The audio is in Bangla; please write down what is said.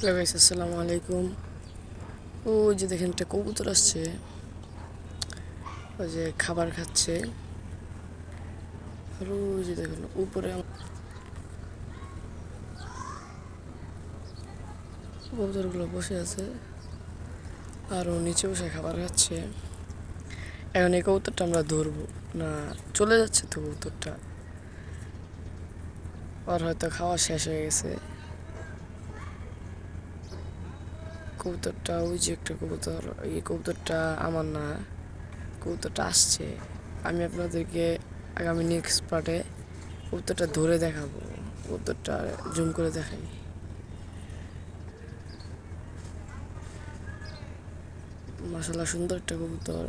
হ্যালো গাইস, আসসালামু আলাইকুম। ও যে দেখেন একটা কবুতর আসছে, ওই যে খাবার খাচ্ছে। আর ওই যে দেখেন উপরে কবুতরগুলো বসে আছে, আর ও নিচে বসে খাবার খাচ্ছে। এখন এই কবুতরটা আমরা ধরবো না, চলে যাচ্ছে তো কবুতরটা, আর হয়তো খাওয়া শেষ হয়ে গেছে। কবুতরটা ওই যে একটা কবুতর, এই কবুতরটা আমার না, কবুতরটা আসছে। আমি আপনাদেরকে আগামী নেক্সট পার্টে কবুতরটা ধরে দেখাবো, কবুতরটা জুম করে দেখাই। মাশাআল্লাহ, সুন্দর একটা কবুতর।